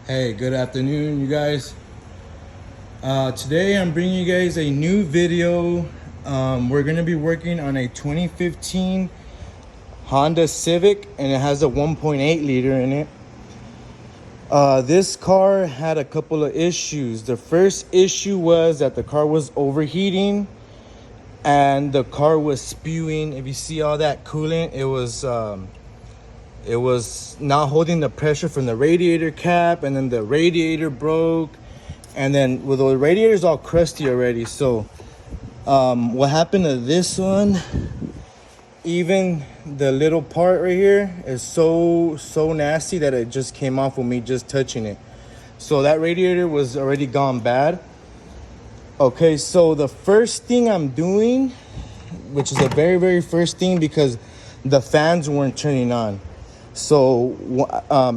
Hey, good afternoon, you guys. Today I'm bringing you guys a new video. We're gonna be working on a 2015 Honda Civic, and it has a 1.8 liter in it. This car had a couple of issues. The first issue was that the car was overheating and the car was spewing. If you see all that coolant, it was not holding the pressure from the radiator cap, and then the radiator broke, and then well, the radiator's all crusty already. So what happened to this one, even the little part right here is so nasty that it just came off with me just touching it. So that radiator was already gone bad. Okay, so the first thing I'm doing, which is the very first thing, because the fans weren't turning on. So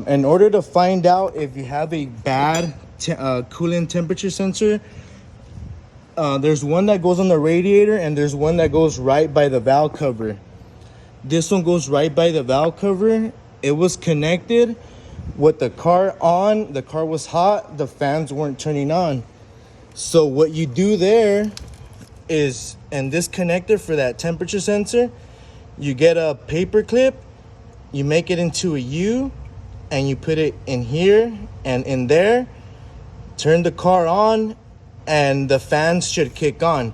in order to find out if you have a bad coolant temperature sensor, there's one that goes on the radiator and there's one that goes right by the valve cover. This one goes right by the valve cover. It was connected with the car on. The car was hot. The fans weren't turning on. So what you do there is, in this connector for that temperature sensor, you get a paper clip, you make it into a U, and you put it in here and in there, turn the car on, and the fans should kick on.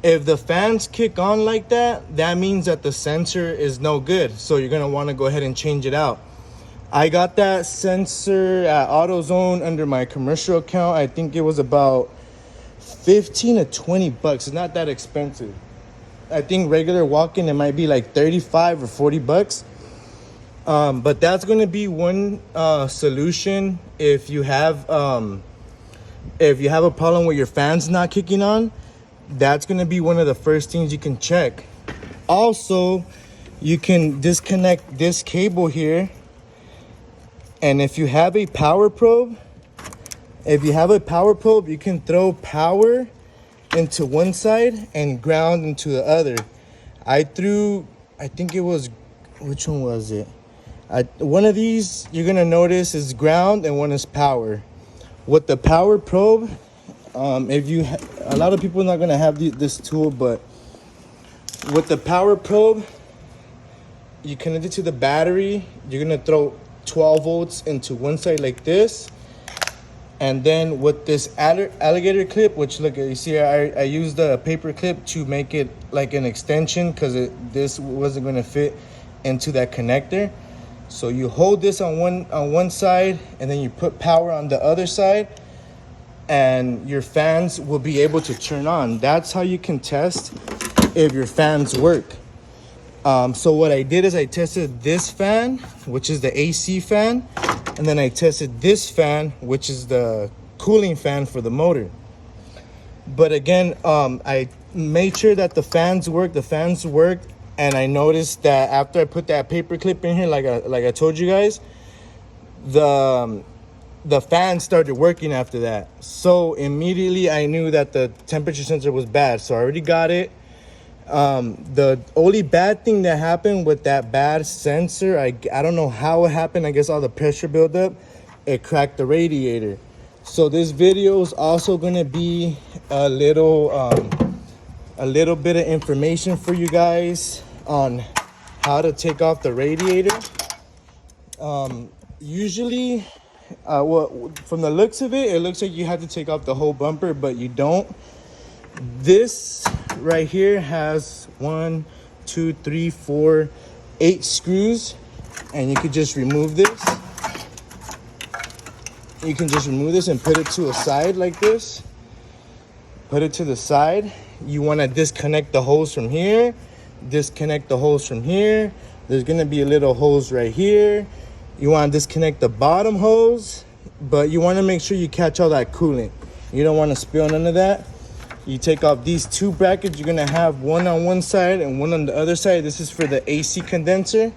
If the fans kick on like that, that means that the sensor is no good. So you're gonna wanna go ahead and change it out. I got that sensor at AutoZone under my commercial account. I think it was about 15 to 20 bucks. It's not that expensive. I think regular walk-in, it might be like 35 or 40 bucks. But that's going to be one solution if you have a problem with your fans not kicking on. That's going to be one of the first things you can check. Also, you can disconnect this cable here, and if you have a power probe, you can throw power into one side and ground into the other. I think it was, which one was it? One of these you're gonna notice is ground and one is power. With the power probe, a lot of people are not gonna have this tool, but with the power probe, you connect it to the battery. You're gonna throw 12 volts into one side like this, and then with this alligator clip, which look, you see, I used a paper clip to make it like an extension because this wasn't gonna fit into that connector. So you hold this on one side, and then you put power on the other side, and your fans will be able to turn on. That's how you can test if your fans work. So what I did is I tested this fan, which is the AC fan, and then I tested this fan, which is the cooling fan for the motor. But again, I made sure that the fans worked. The fans worked. And I noticed that after I put that paper clip in here, like I told you guys, the fan started working after that. So immediately I knew that the temperature sensor was bad. So I already got it. The only bad thing that happened with that bad sensor, I don't know how it happened. I guess all the pressure buildup, it cracked the radiator. So this video is also gonna be a little bit of information for you guys on how to take off the radiator. Usually, from the looks of it, it looks like you have to take off the whole bumper, but you don't. This right here has 1, 2, 3, 4, 8 screws, and you could just remove this. You can just remove this and put it to a side like this. Put it to the side. You want to disconnect the hose from here, disconnect the hose from here. There's going to be a little hose right here. You want to disconnect the bottom hose, but you want to make sure you catch all that coolant. You don't want to spill none of that. You take off these two brackets. You're going to have one on one side and one on the other side. This is for the AC condenser.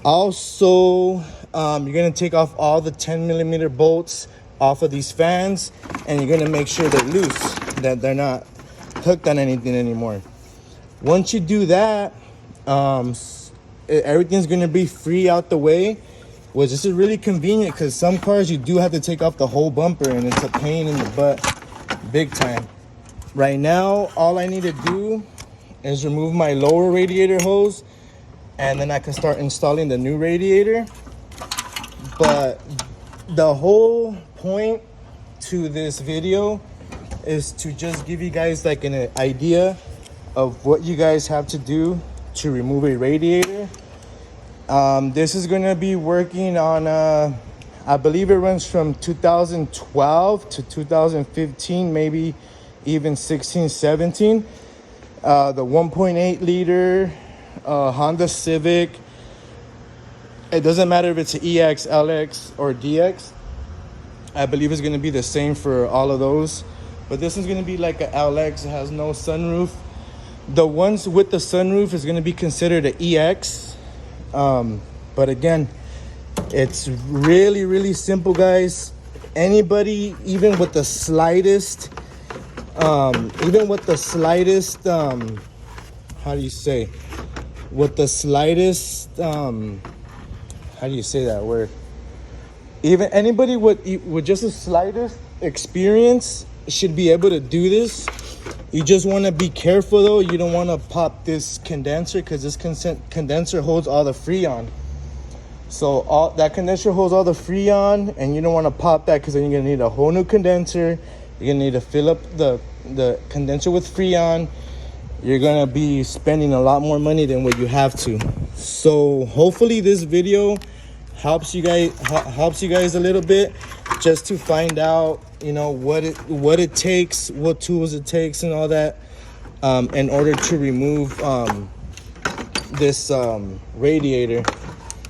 Also, you're going to take off all the 10mm bolts off of these fans, and you're going to make sure they're loose, that they're not hooked on anything anymore. Once you do that, everything's going to be free out the way. which this is really convenient because some cars you do have to take off the whole bumper and it's a pain in the butt big time. Right now, all I need to do is remove my lower radiator hose and then I can start installing the new radiator. But the whole point to this video is to just give you guys like an idea of what you guys have to do to remove a radiator. This is gonna be working on I believe it runs from 2012 to 2015, maybe even 16, 17. The 1.8 liter Honda Civic. It doesn't matter if it's an EX, LX, or DX. I believe it's gonna be the same for all of those. But this is gonna be like an LX. It has no sunroof. The ones with the sunroof is gonna be considered an EX. But again, it's really, really simple, guys. Anybody, even with the slightest, how do you say? With the slightest, how do you say that word? Even anybody with just the slightest experience should be able to do this. You just want to be careful though. You don't want to pop this condenser because this condenser holds all the Freon. So all that condenser holds all the Freon, and you don't want to pop that because then you're gonna need a whole new condenser. You're gonna need to fill up the condenser with Freon. You're gonna be spending a lot more money than what you have to. So hopefully this video helps you guys a little bit, just to find out, you know, what it takes, what tools it takes, and all that, in order to remove this radiator.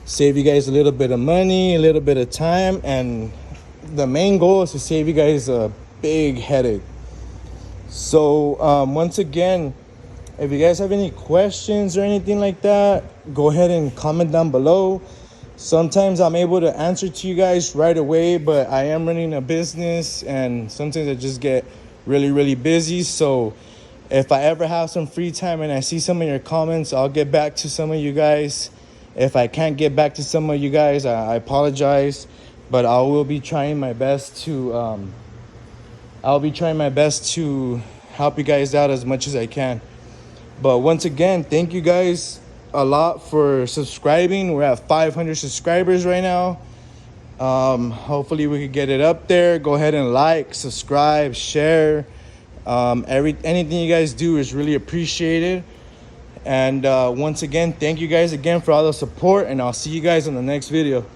Save you guys a little bit of money, a little bit of time, and the main goal is to save you guys a big headache. So once again, if you guys have any questions or anything like that, go ahead and comment down below. Sometimes I'm able to answer to you guys right away, but I am running a business and sometimes I just get really, really busy. So if I ever have some free time and I see some of your comments, I'll get back to some of you guys. If I can't get back to some of you guys, I apologize, but I will be trying my best to help you guys out as much as I can. But once again, thank you guys a lot for subscribing. We're at 500 subscribers right now. Hopefully we could get it up there. Go ahead and like, subscribe, share. Anything you guys do is really appreciated. And once again, thank you guys again for all the support, and I'll see you guys in the next video.